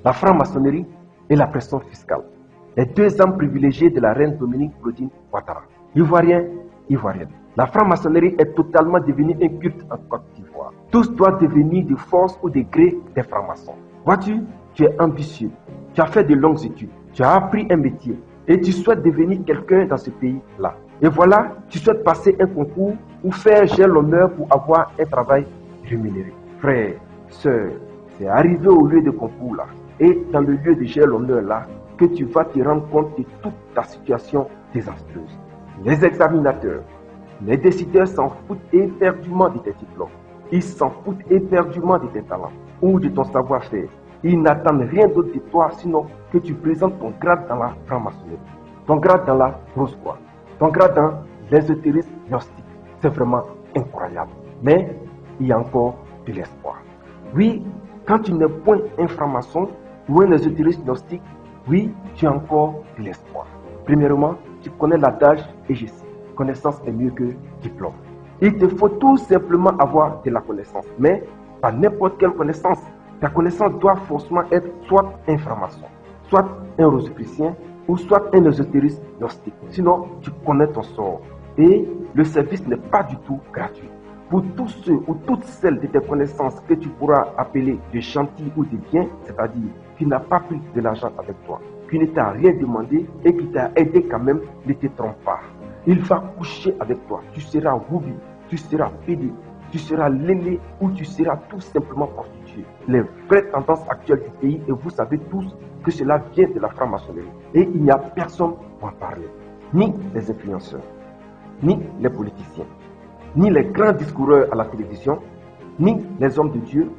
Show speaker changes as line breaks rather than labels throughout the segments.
la franc-maçonnerie et la pression fiscale. Les deux âmes privilégiées de la reine Dominique Claudine Ouattara. Ivoirien, Ivoirienne. La franc-maçonnerie est totalement devenue un culte en Côte d'Ivoire. Tous doivent devenir de force ou de gré des francs-maçons. Vois-tu, tu es ambitieux, tu as fait de longues études, tu as appris un métier et tu souhaites devenir quelqu'un dans ce pays-là. Et voilà, tu souhaites passer un concours ou faire j'ai l'honneur pour avoir un travail rémunéré. Frère, sœur, c'est arrivé au lieu de concours là et dans le lieu de j'ai l'honneur là que tu vas te rendre compte de toute ta situation désastreuse. Les examinateurs, les décideurs s'en foutent éperdument de tes diplômes. Ils s'en foutent éperdument de tes talents ou de ton savoir-faire. Ils n'attendent rien d'autre de toi sinon que tu présentes ton grade dans la franc-maçonnerie, ton grade dans la Rose-Croix, ton grade dans l'ésotérisme gnostique. C'est vraiment incroyable. Mais il y a encore de l'espoir. Oui, quand tu n'es point un franc-maçon ou un ésotériste gnostique, oui, tu as encore de l'espoir. Premièrement, tu connais l'adage et je sais, connaissance est mieux que diplôme. Il te faut tout simplement avoir de la connaissance, mais pas n'importe quelle connaissance. Ta connaissance doit forcément être soit un franc-maçon, soit un rosicrucien ou soit un ésotériste gnostique. Sinon, tu connais ton sort. Et le service n'est pas du tout gratuit. Pour tous ceux ou toutes celles de tes connaissances que tu pourras appeler de gentils ou de biens, c'est-à-dire qui n'a pas pris de l'argent avec toi, qui ne t'a rien demandé et qui t'a aidé quand même, ne te trompe pas. Il va coucher avec toi. Tu seras Woubi, tu seras Pédé, tu seras Lélé ou tu seras tout simplement prostitué. Les vraies tendances actuelles du pays, et vous savez tous que cela vient de la franc-maçonnerie. Et il n'y a personne pour en parler. Ni les influenceurs, ni les politiciens, ni les grands discoureurs à la télévision, ni les hommes de Dieu,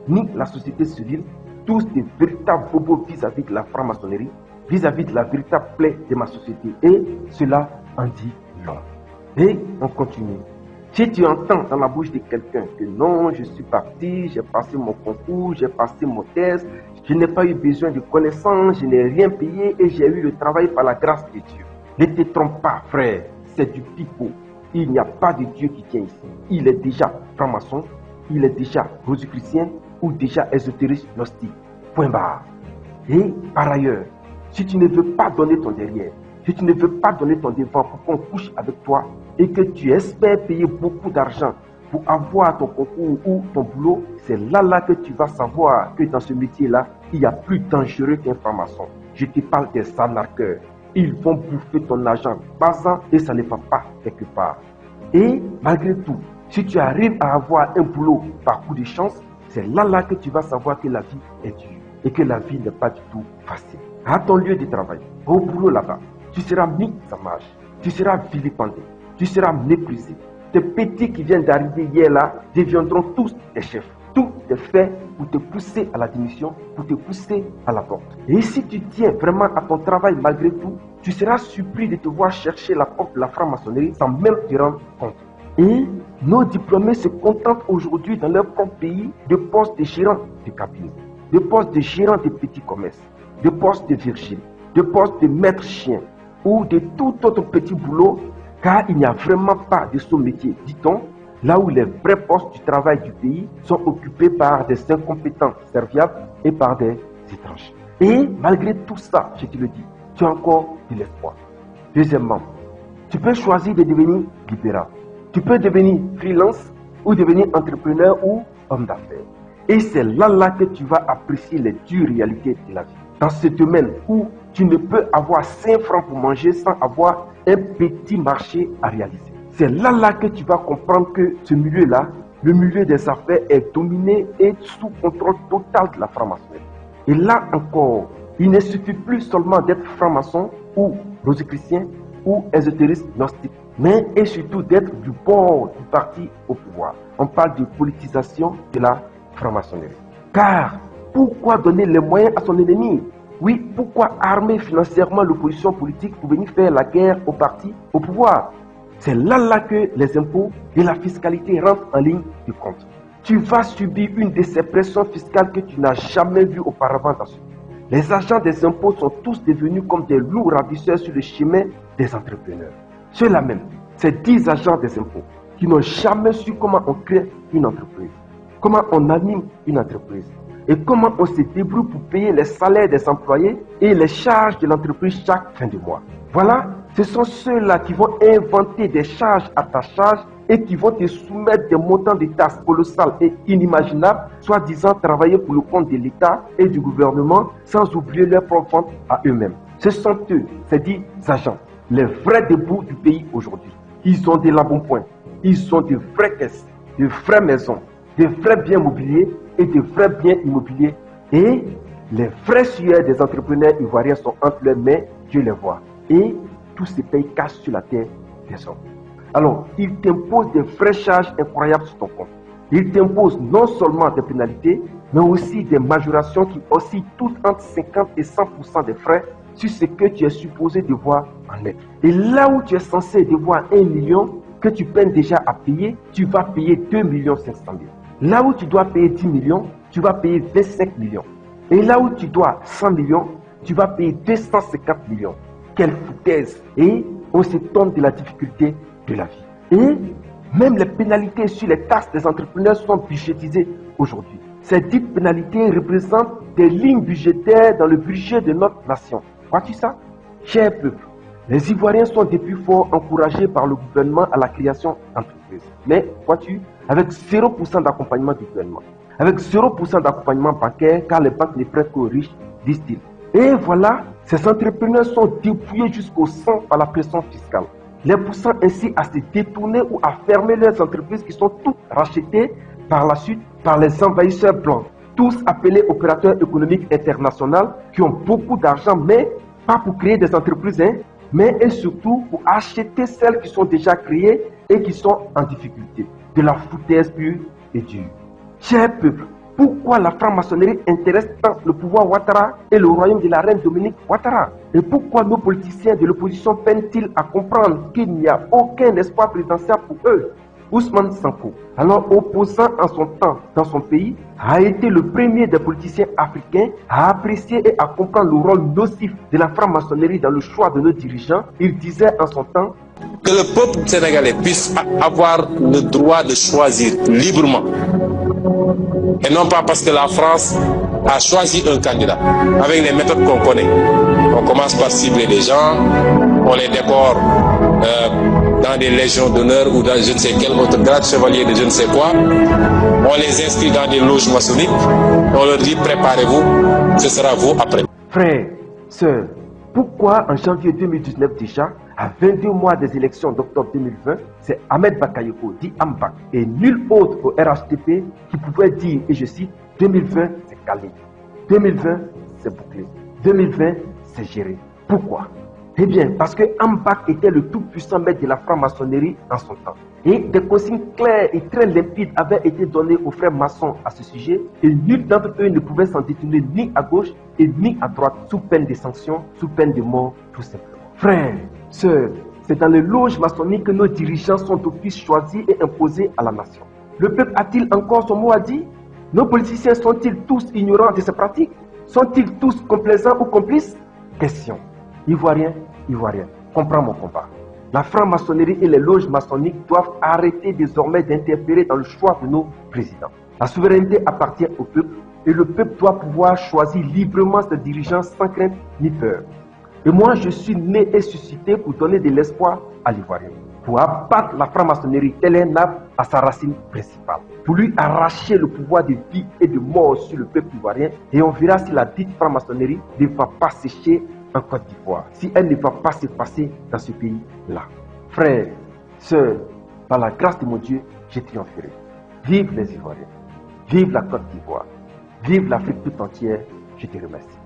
ni la société civile, tous des véritables bobos vis-à-vis de la franc-maçonnerie, vis-à-vis de la véritable plaie de ma société. Et cela en dit long. Et on continue. Si tu entends dans la bouche de quelqu'un que non, je suis parti, j'ai passé mon concours, j'ai passé mon thèse, je n'ai pas eu besoin de connaissances, je n'ai rien payé et j'ai eu le travail par la grâce de Dieu. Ne te trompe pas, frère, c'est du pipeau. Il n'y a pas de Dieu qui tient ici. Il est déjà franc-maçon, il est déjà rosicrucien ou déjà ésotériste gnostique. Point barre. Et par ailleurs, si tu ne veux pas donner ton derrière, si tu ne veux pas donner ton devant pour qu'on couche avec toi et que tu espères payer beaucoup d'argent pour avoir ton concours ou ton boulot, c'est là que tu vas savoir que dans ce métier-là, il y a plus dangereux qu'un franc-maçon. Je te parle des salariés. Ils vont bouffer ton argent passant et ça ne va pas quelque part. Et malgré tout, si tu arrives à avoir un boulot par coup de chance, c'est là que tu vas savoir que la vie est dure et que la vie n'est pas du tout facile. À ton lieu de travail, au boulot là-bas, tu seras mis en marge, tu seras vilipendé, tu seras méprisé. Tes petits qui viennent d'arriver hier là deviendront tous des chefs. Tout est fait pour te pousser à la démission, pour te pousser à la porte. Et si tu tiens vraiment à ton travail malgré tout, tu seras surpris de te voir chercher la porte de la franc-maçonnerie sans même te rendre compte. Et nos diplômés se contentent aujourd'hui dans leur propre pays de postes de gérants de cabinet, de postes de gérants de petits commerces, de postes de virgile, de postes de maître chien ou de tout autre petit boulot, car il n'y a vraiment pas de ce métier, dit-on, là où les vrais postes du travail du pays sont occupés par des incompétents serviables et par des étrangers. Et malgré tout ça, je te le dis, tu as encore de l'espoir. Deuxièmement, tu peux choisir de devenir libéral. Tu peux devenir freelance ou devenir entrepreneur ou homme d'affaires. Et c'est là que tu vas apprécier les dures réalités de la vie. Dans ce domaine où tu ne peux avoir 5 francs pour manger sans avoir un petit marché à réaliser. C'est là que tu vas comprendre que ce milieu-là, le milieu des affaires, est dominé et sous contrôle total de la franc-maçonnerie. Et là encore, il ne suffit plus seulement d'être franc-maçon ou rosicrucien ou ésotériste gnostique, mais et surtout d'être du bord du parti au pouvoir. On parle de politisation de la franc-maçonnerie. Car pourquoi donner les moyens à son ennemi? Oui, pourquoi armer financièrement l'opposition politique pour venir faire la guerre au parti au pouvoir? C'est là que les impôts et la fiscalité rentrent en ligne de compte. Tu vas subir une de ces pressions fiscales que tu n'as jamais vues auparavant dans ce pays. Les agents des impôts sont tous devenus comme des loups ravisseurs sur le chemin des entrepreneurs. Ceux-là même, ces 10 agents des impôts qui n'ont jamais su comment on crée une entreprise, comment on anime une entreprise et comment on se débrouille pour payer les salaires des employés et les charges de l'entreprise chaque fin de mois. Voilà, ce sont ceux-là qui vont inventer des charges à ta charge et qui vont te soumettre des montants de taxes colossales et inimaginables, soi-disant travailler pour le compte de l'État et du gouvernement sans oublier leur propre vente à eux-mêmes. Ce sont eux, c'est dit agents, les vrais debout du pays aujourd'hui. Ils ont des labonpoints, ils ont de vraies caisses, de vraies maisons, de vrais biens mobiliers et de vrais biens immobiliers. Et les vrais sueurs des entrepreneurs ivoiriens sont entre leurs mains, Dieu les voit. Et tous ces pays cachent sur la terre des hommes. Alors, ils t'imposent des vraies charges incroyables sur ton compte. Ils t'imposent non seulement des pénalités, mais aussi des majorations qui oscillent toutes entre 50 et 100% des frais sur ce que tu es supposé devoir en être. Et là où tu es censé devoir 1 million, que tu peines déjà à payer, tu vas payer 2 500 000. Là où tu dois payer 10 millions, tu vas payer 25 millions. Et là où tu dois 100 millions, tu vas payer 250 millions. Quelle foutaise! Et on s'étonne de la difficulté de la vie. Et même les pénalités sur les taxes des entrepreneurs sont budgétisées aujourd'hui. Ces dites pénalités représentent des lignes budgétaires dans le budget de notre nation. Vois-tu ça? Cher peuple, les Ivoiriens sont depuis fort encouragés par le gouvernement à la création d'entreprises. Mais, vois-tu, avec 0% d'accompagnement du gouvernement, avec 0% d'accompagnement bancaire, car les banques ne prêtent qu'aux riches, disent-ils. Et voilà, ces entrepreneurs sont dépouillés jusqu'au sang par la pression fiscale, les poussant ainsi à se détourner ou à fermer leurs entreprises qui sont toutes rachetées par la suite par les envahisseurs blancs, tous appelés opérateurs économiques internationaux qui ont beaucoup d'argent, mais pas pour créer des entreprises, mais et surtout pour acheter celles qui sont déjà créées et qui sont en difficulté. De la foutaise pure et dure. Cher peuple, pourquoi la franc-maçonnerie intéresse tant le pouvoir Ouattara et le royaume de la reine Dominique Ouattara? Et pourquoi nos politiciens de l'opposition peinent-ils à comprendre qu'il n'y a aucun espoir présidentiel pour eux? Ousmane Sanko, alors opposant en son temps dans son pays, a été le premier des politiciens africains à apprécier et à comprendre le rôle nocif de la franc-maçonnerie dans le choix de nos dirigeants. Il disait en son temps
que le peuple sénégalais puisse avoir le droit de choisir librement. Et non pas parce que la France a choisi un candidat avec les méthodes qu'on connaît. On commence par cibler les gens, on les décore dans des légions d'honneur ou dans je ne sais quel autre grade chevalier de je ne sais quoi. On les inscrit dans des loges maçonniques, on leur dit préparez-vous, ce sera vous après.
Frères, sœurs, pourquoi en janvier 2019 déjà, à 22 mois des élections d'octobre 2020, c'est Ahmed Bakayoko, dit Ambak, et nul autre au RHDP qui pouvait dire, et je cite, 2020 c'est calé, 2020 c'est bouclé, 2020 c'est géré. Pourquoi? Eh bien, parce que Ambak était le tout-puissant maître de la franc-maçonnerie en son temps. Et des consignes claires et très limpides avaient été données aux frères maçons à ce sujet, et nul d'entre eux ne pouvait s'en détourner ni à gauche et ni à droite, sous peine de sanctions, sous peine de mort, tout simplement. Frères, sœurs, c'est dans les loges maçonniques que nos dirigeants sont d'office choisis et imposés à la nation. Le peuple a-t-il encore son mot à dire? Nos politiciens sont-ils tous ignorants de ces pratiques? Sont-ils tous complaisants ou complices? Question. Ivoiriens, Ivoiriens, comprends mon combat. La franc-maçonnerie et les loges maçonniques doivent arrêter désormais d'interférer dans le choix de nos présidents. La souveraineté appartient au peuple et le peuple doit pouvoir choisir librement ses dirigeants sans crainte ni peur. Et moi, je suis né et suscité pour donner de l'espoir à l'Ivoirien, pour abattre la franc-maçonnerie tel un arbre à sa racine principale, pour lui arracher le pouvoir de vie et de mort sur le peuple ivoirien, et on verra si la dite franc-maçonnerie ne va pas sécher en Côte d'Ivoire, si elle ne va pas se passer dans ce pays-là. Frères, sœurs, par la grâce de mon Dieu, je triompherai. Vive les Ivoiriens, vive la Côte d'Ivoire, vive l'Afrique tout entière, je te remercie.